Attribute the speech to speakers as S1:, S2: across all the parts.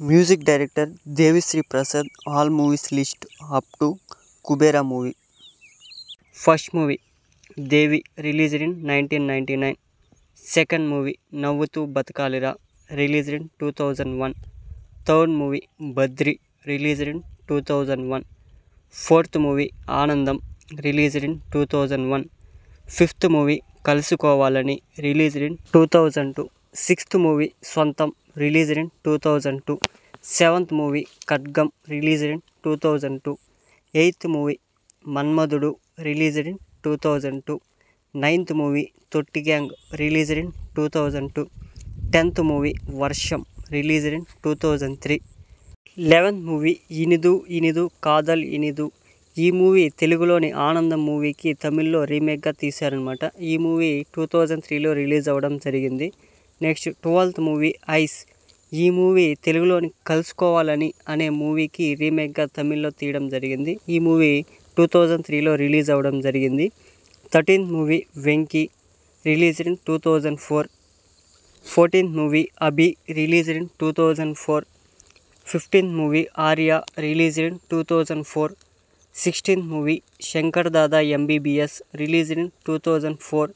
S1: Music director Devi Sri Prasad. All movies list up to Kubera movie. First movie Devi released in 1999. Second movie Navvutu Batakalira released in 2001. Third movie Badri released in 2001. Fourth movie Anandam released in 2001. Fifth movie Kalusukovalani released in 2002. Sixth movie Swantam released in 2002. Seventh movie Kadgam released in 2002. Eighth movie Manmadudu released in 2002. Ninth movie Totti Gang released in 2002. 10th movie Varsham released in 2003. 11th movie Inidu Kadhal Inidu. ఈ movie తెలుగులోని ఆనందం మూవీకి తమిళ్లో రీమేక్గా తీశారనమాట. ఈ movie 2003లో release అవ్వడం జరిగింది. Next 12th movie ice. ఈ movie తెలుగులోని కలుసుకోవాలని అనే మూవీకి రీమేక్గా తమిళ్లో తీయడం జరిగింది. ఈ మూవీ 2003లో రిలీజ్ అవ్వడం జరిగింది. 13th movie Venky released in 2004. 14th movie Abhi released in 2004. 15th movie Arya released in 2004. 16th movie Shankar Dada MBBS released in 2004.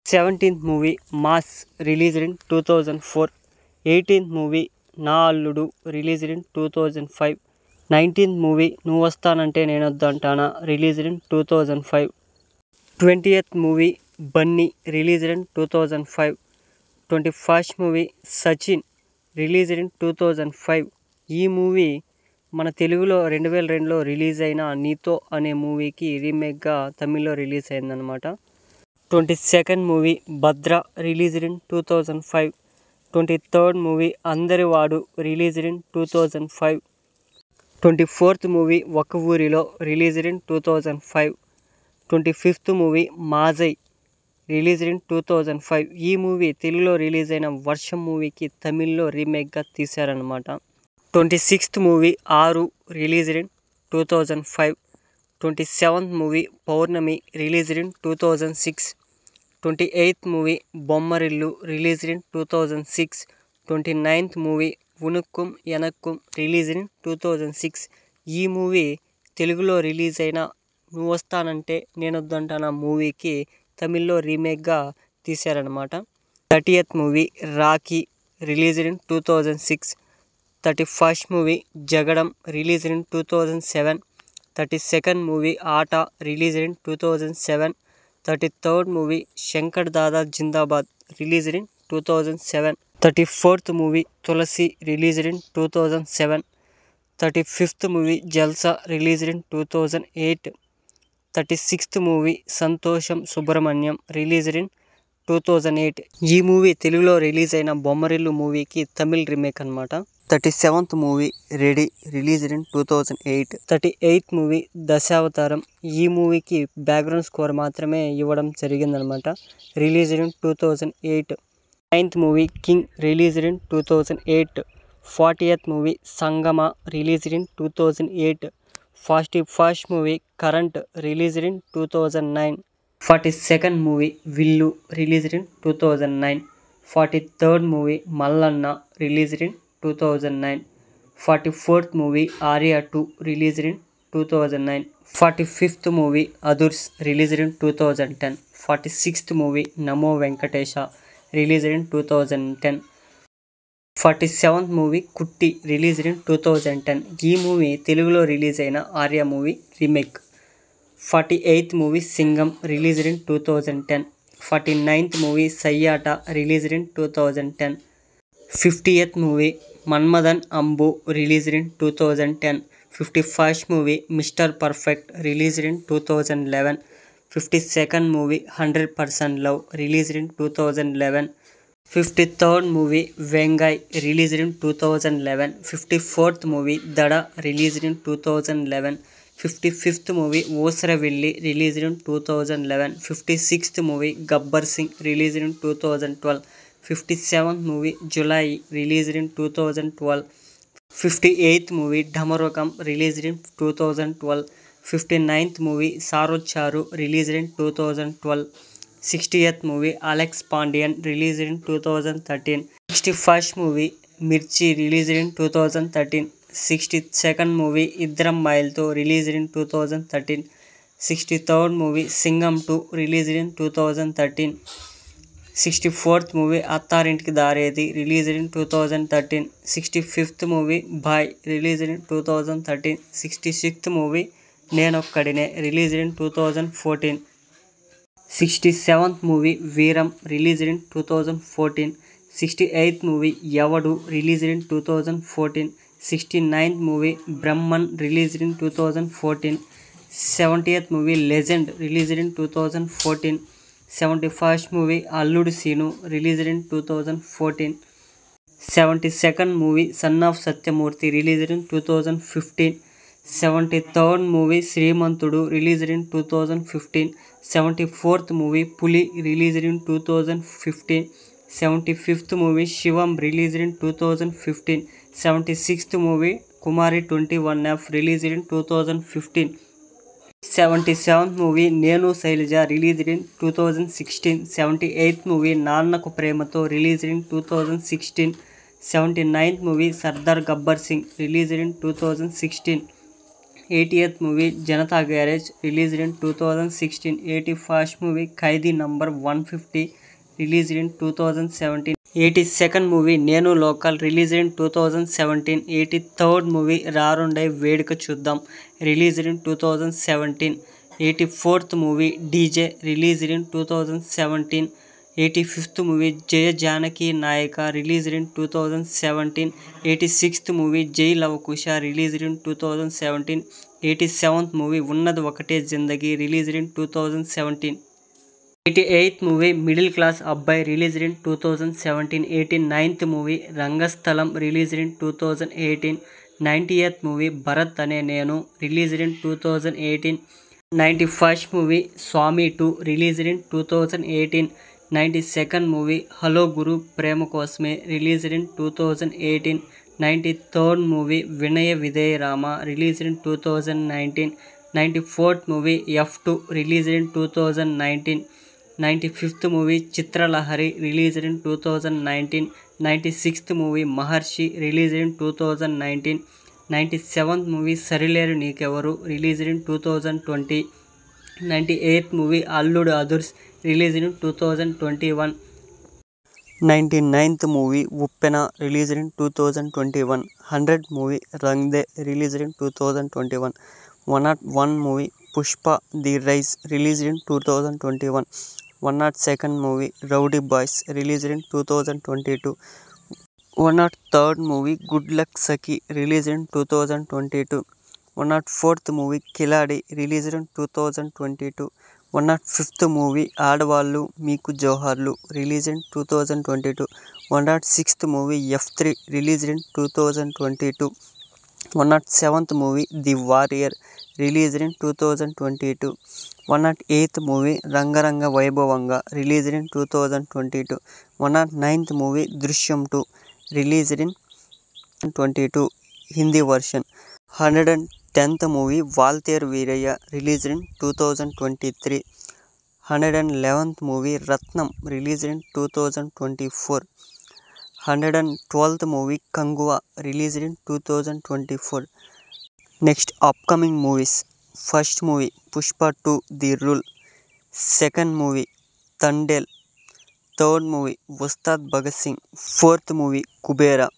S1: 17th movie Mass released in 2004. 18th movie Naa Alludu released in 2005. 19th movie Nuvvu Vasthanante Nenoddantana released in 2005. 20th movie Bunny released in 2005. 21st movie Sachin released in 2005. ఈ movie మన తెలుగులో 2002లో release అయిన నీతో అనే మూవీకి రీమేక్గా తమిళ్లో release అయిందనమాట. 22nd movie Bhadra released in 2005. 23rd movie Andarivaadu released in 2005. 24th movie Oka Oorilo released in 2005. 25th movie Mazhai released in 2005. ఈ మూవీ తెలుగులో రిలీజ్ అయిన వర్షం మూవీకి తమిళ్లో రీమేక్గా తీశారనమాట. 26th movie Aaru released in 2005. 27th movie Pournami released in 2006. 28th movie Bommarillu released in 2006. 29th movie Unakkum Enakkum released in 2006. ఈ movie తెలుగులో release అయిన నువ్వు వస్తానంటే నేనొద్దంటానా మూవీకి తమిళ్లో రీమేక్గా తీశారనమాట. 30th movie Rakhi released in 2006. 31st movie Jagadam released in 2007. 32nd movie Aata released in 2007. 33rd movie Shankar Dada Zindabad released in 2007. 34th movie Tulasi released in 2007. 35th movie Jalsa released in 2008. 36th movie Santosham Subramanyam released in 2008. ఈ movie తెలుగులో release అయిన బొమ్మరిల్లు మూవీకి తమిళ్ రీమేక్ అనమాట. 37th movie Ready released in 2008. 38th movie Dasavatharam. ఈ మూవీకి background score మాత్రమే ఇవ్వడం జరిగిందనమాట. Released in 2008. 9th movie King released in 2008. 40th movie Sangama released in 2008. 41st movie Current released in 2009. 42nd movie Villu released in 2009. 43rd movie Mallanna released in 2009. 44th movie Arya 2 released in 2009. 45th movie Adhurs released in 2010. 46th movie Namo Venkatesa released in 2010. 47th movie Kutty released in 2010. ఈ movie తెలుగులో release అయిన Arya movie remake. 48th movie Singam released in 2010. 49th movie Sayyata released in 2010. 50th movie Manmadhan Ambu released in 2010. 51st movie Mister Perfect released in 2011. 52nd movie 100% love released in 2011. 53rd movie Vengai released in 2011. 54th movie Dhada released in 2011. 55th movie Oosaravelli released in 2011. 56th movie Gabbar Singh released in 2012. 57th movie Julai released in 2012. 58th movie Damarukam released in 2012. 59th movie Sarocharu released in 2012. 60th movie Alex Pandian released in 2013. 61st movie Mirchi released in 2013. 62nd movie Iddarammayilatho released in 2013. 63rd movie Singam 2 released in 2013. 64th movie Attarintiki Daredi released in 2013. 65th movie Bhai released in 2013. 66th movie Nenokkadine released in 2014. 67th movie వీరం released in 2014. 68th movie Yevadu released in 2014. 69th movie Brahman released in 2014. 70th movie legend released in 2014. 71st movie Alludu Seenu released in 2014. 72nd movie son of Satyamurthy released in 2015. 73rd movie Srimanthudu released in 2015. 74th movie Puli released in 2015. 75th movie Shivam released in 2015. 76th movie Kumari 21F released in 2015. 77th movie Nenu Sailaja released in 2016. 78th movie Nannaku Prematho released in 2016. 79th movie Sardaar Gabbar Singh released in 2016. 80th movie Janatha garage released in 2016. 81st movie Khaidi number 150 released in 2017. 82nd movie Nenu local released in 2017. 83rd movie Rarandoi Veduka Chuddam released in 2017. 84th movie DJ released in 2017. 85th movie Jaya Janaki Nayaka released in 2017. 86th movie జై Lavakusa released in 2017. 87th movie Unnadi Okate Zindagi released in 2017. 88th movie middle class Abbayi released in 2017. 89th movie Rangasthalam released in 2018. 90th movie Bharat Ane Nenu released in 2018. 91st movie Swamy 2 released in 2018. 92nd movie hello Guru Prema Kosame released in 2018. 93rd movie Vinaya Vidheya Rama released in 2019. 94th movie F2 released in 2019. 95th movie Chitralahari released in 2019. 96th movie Maharshi released in 2019. 97th movie Sarileru Neekevvaru released in 2020. 98th movie Alludu Adhurs released in 2021. 99th movie Uppena released in 2021. 100th movie Rang De released in 2021. 101 movie Pushpa the rise released in 2021. 102nd movie rowdy boys released in 2022. 103rd movie good luck Sakhi released in 2022. 104th movie Khiladi released in 2022. 105th movie Aadavallu Meeku Joharlu released in 2022. 106th movie F3 released in 2022. 107th movie the warrior released in 2022. 108th movie Rangaranga Vaibhavanga released in 2022. 109th movie Drishyam 2 released in 2022 Hindi version. 110th movie Waltair Veerayya released in 2023. 111th movie Ratnam released in 2024. 112th movie Kanguva released in 2024. Next upcoming movies. First movie Pushpa 2 the rule. Second movie Thandel. Third movie Ustaad Bhagat Singh. Fourth movie Kubera.